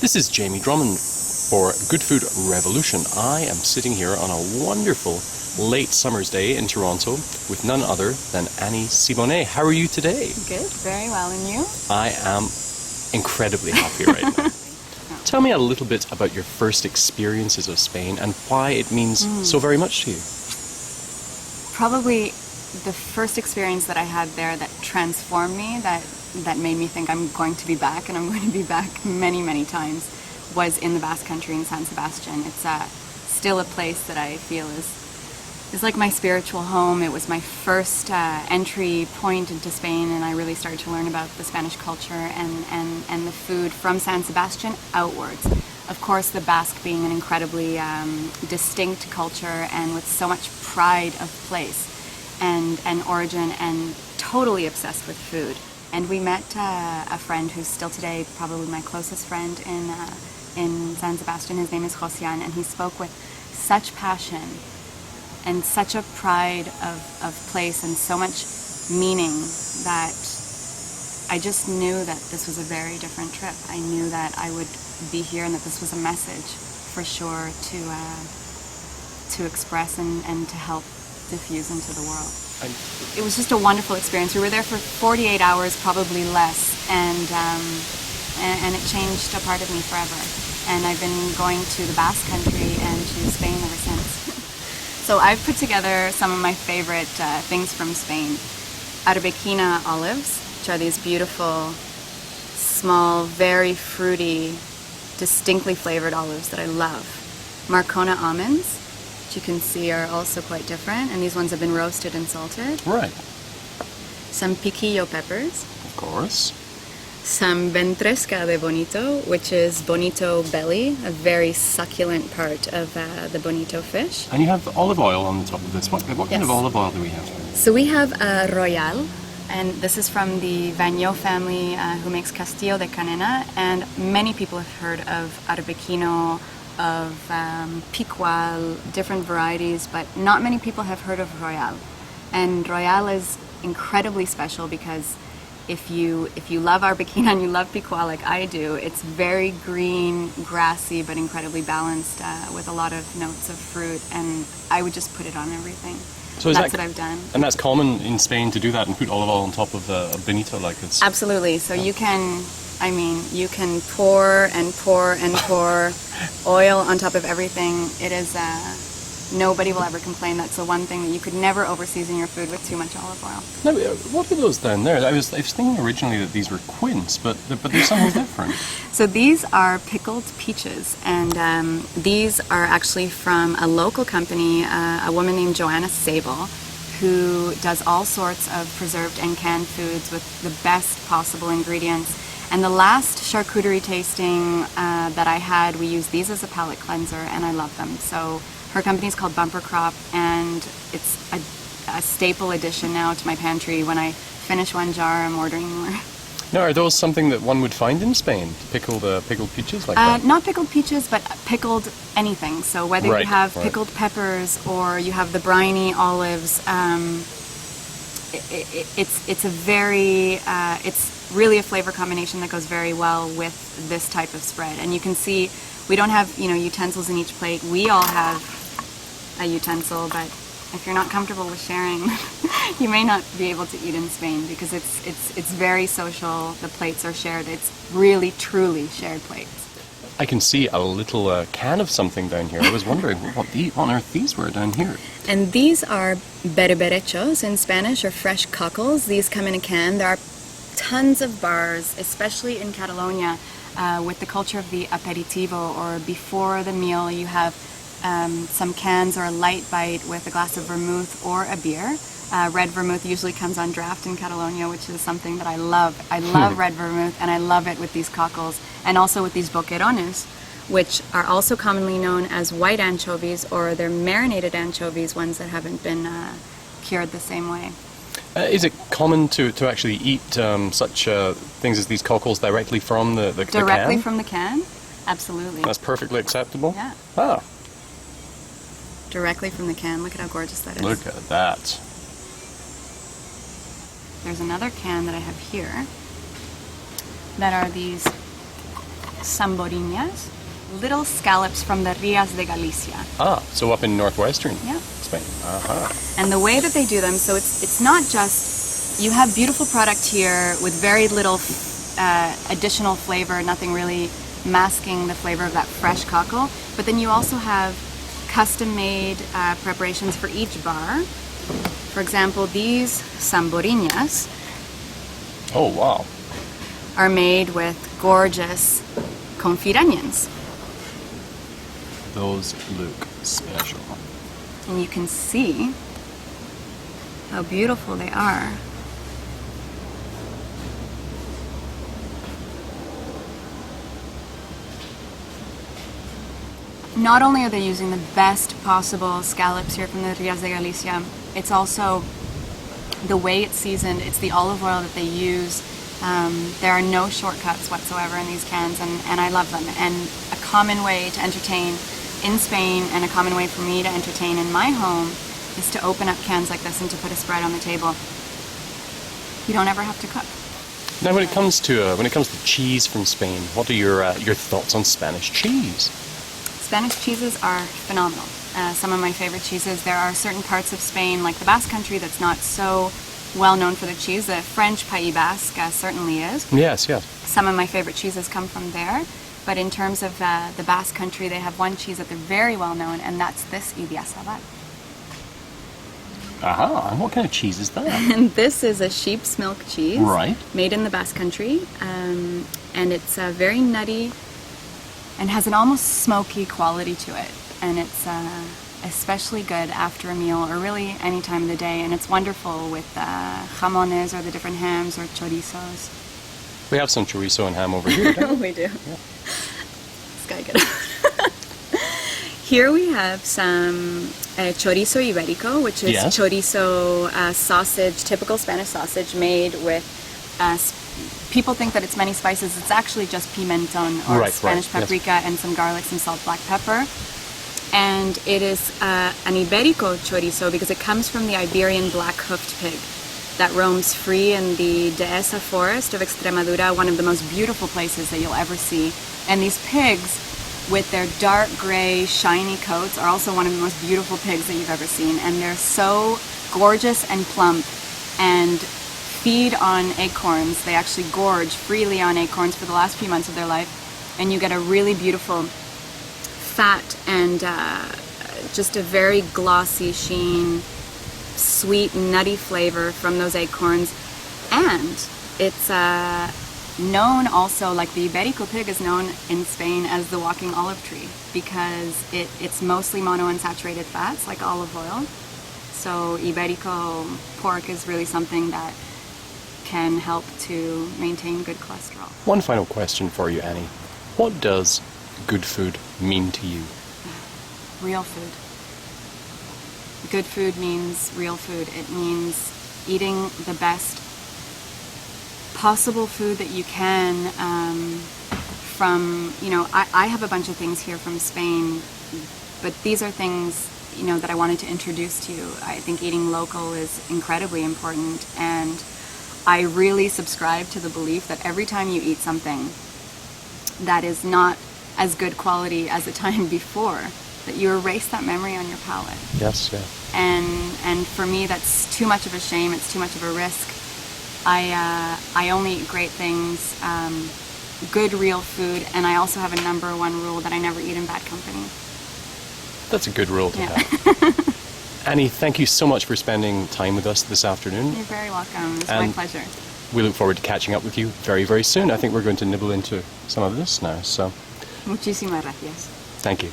This is Jamie Drummond for Good Food Revolution. I am sitting here on a wonderful late summer's day in Toronto with none other than Annie Sibonney. How are you today? Good, very well. And you? I am incredibly happy right now. Tell me a little bit about your first experiences of Spain and why it means so very much to you. Probably the first experience that I had there that transformed me, that made me think I'm going to be back, and I'm going to be back many, many times, was in the Basque Country in San Sebastian. It's still a place that I feel is like my spiritual home. It was my first entry point into Spain, and I really started to learn about the Spanish culture and the food from San Sebastian outwards. Of course, the Basque being an incredibly distinct culture and with so much pride of place and origin, and totally obsessed with food. And we met a friend who's still today probably my closest friend in San Sebastian. His name is Josian, and he spoke with such passion and such a pride of place and so much meaning that I just knew that this was a very different trip. I knew that I would be here and that this was a message for sure to express and to help diffuse into the world. It was just a wonderful experience. We were there for 48 hours, probably less, and it changed a part of me forever. And I've been going to the Basque Country and to Spain ever since. So I've put together some of my favorite things from Spain. Arbequina olives, which are these beautiful, small, very fruity, distinctly flavored olives that I love. Marcona almonds, which you can see are also quite different, and these ones have been roasted and salted. Right. Some piquillo peppers. Of course. Some ventresca de bonito, which is bonito belly, a very succulent part of the bonito fish. And you have olive oil on the top of this. What kind of olive oil do we have? So we have Royal, and this is from the Vagnot family who makes Castillo de Canena, and many people have heard of Arbequino, of Picual, different varieties, but not many people have heard of Royal. And Royal is incredibly special because if you love Arbequina and you love Picual like I do, it's very green, grassy, but incredibly balanced with a lot of notes of fruit, and I would just put it on everything. So that's what I've done. And that's common in Spain to do that and put olive oil on top of bonito like it's... Absolutely. So you can pour and pour and pour oil on top of everything. It is... nobody will ever complain. That's the one thing that you could never over-season your food with too much olive oil. Now, what are those down there? I was thinking originally that these were quince, but there's something different. So these are pickled peaches, and these are actually from a local company, a woman named Joanna Sable, who does all sorts of preserved and canned foods with the best possible ingredients. And the last charcuterie tasting that I had, we used these as a palate cleanser, and I love them. So her company is called Bumper Crop, and it's a staple addition now to my pantry. When I finish one jar, I'm ordering more. Now, are those something that one would find in Spain? Pickled peaches like that? Not pickled peaches, but pickled anything. So whether you have pickled peppers or you have the briny olives, it's really a flavor combination that goes very well with this type of spread. And you can see we don't have utensils in each plate. We all have a utensil, but if you're not comfortable with sharing, you may not be able to eat in Spain because it's very social. The plates are shared. It's really, truly shared plates. I can see a little can of something down here. I was wondering what on earth these were down here. And these are berberechos in Spanish, or fresh cockles. These come in a can. There are tons of bars, especially in Catalonia, with the culture of the aperitivo, or before the meal you have some cans or a light bite with a glass of vermouth or a beer. Red vermouth usually comes on draft in Catalonia, which is something that I love. I love red vermouth, and I love it with these cockles, and also with these boquerones, which are also commonly known as white anchovies, or they're marinated anchovies, ones that haven't been cured the same way. Is it common to actually eat such things as these cockles directly from the can? Directly from the can? Absolutely. That's perfectly acceptable? Yeah. Ah. Directly from the can. Look at how gorgeous that is. Look at that. There's another can that I have here that are these samborinas, little scallops from the Rías de Galicia. Ah, so up in northwestern Yeah. Spain. Uh-huh. And the way that they do them, so it's not just, you have beautiful product here with very little additional flavor, nothing really masking the flavor of that fresh cockle, but then you also have custom-made preparations for each bar. For example, these samborinas Oh, wow. are made with gorgeous confit onions. Those look special. And you can see how beautiful they are. Not only are they using the best possible scallops here from the Rías de Galicia, it's also the way it's seasoned. It's the olive oil that they use. There are no shortcuts whatsoever in these cans, and I love them. And a common way to entertain in Spain, and a common way for me to entertain in my home, is to open up cans like this and to put a spread on the table. You don't ever have to cook. Now, when it comes to cheese from Spain, what are your thoughts on Spanish cheese? Spanish cheeses are phenomenal. Some of my favorite cheeses. There are certain parts of Spain, like the Basque Country, that's not so well known for the cheese. The French Pays Basque certainly is. Yes, yes. Some of my favorite cheeses come from there. But in terms of the Basque Country, they have one cheese that they're very well known, and that's this Idiazabal. Aha, and what kind of cheese is that? And this is a sheep's milk cheese, Right. made in the Basque Country, and it's very nutty and has an almost smoky quality to it. And it's especially good after a meal, or really any time of the day. And it's wonderful with jamones, or the different hams, or chorizos. We have some chorizo and ham over here, don't we? We do. Yeah. It's got good. Here we have some chorizo ibérico, which is Yes. chorizo sausage, typical Spanish sausage, made with, people think that it's many spices. It's actually just pimentón, or Right, Spanish right, yes. paprika, and some garlic, some salt, black pepper. And it is an ibérico chorizo because it comes from the Iberian black-hoofed pig that roams free in the Dehesa forest of Extremadura, one of the most beautiful places that you'll ever see. And these pigs, with their dark gray, shiny coats, are also one of the most beautiful pigs that you've ever seen. And they're so gorgeous and plump and feed on acorns. They actually gorge freely on acorns for the last few months of their life. And you get a really beautiful fat and just a very glossy sheen, sweet, nutty flavor from those acorns. And it's known also, like the Iberico pig is known in Spain as the walking olive tree, because it's mostly monounsaturated fats like olive oil. So Iberico pork is really something that can help to maintain good cholesterol. One final question for you, Annie. What does good food mean to you? Real food. Good food means real food. It means eating the best possible food that you can from, I have a bunch of things here from Spain, but these are things, that I wanted to introduce to you. I think eating local is incredibly important, and I really subscribe to the belief that every time you eat something that is not as good quality as the time before, that you erase that memory on your palate. Yes, yeah. And for me, that's too much of a shame. It's too much of a risk. I only eat great things, good real food, and I also have a number one rule that I never eat in bad company. That's a good rule to have. Annie, thank you so much for spending time with us this afternoon. You're very welcome. It's my pleasure. We look forward to catching up with you very, very soon. I think we're going to nibble into some of this now, so Muchísimas gracias. thank you.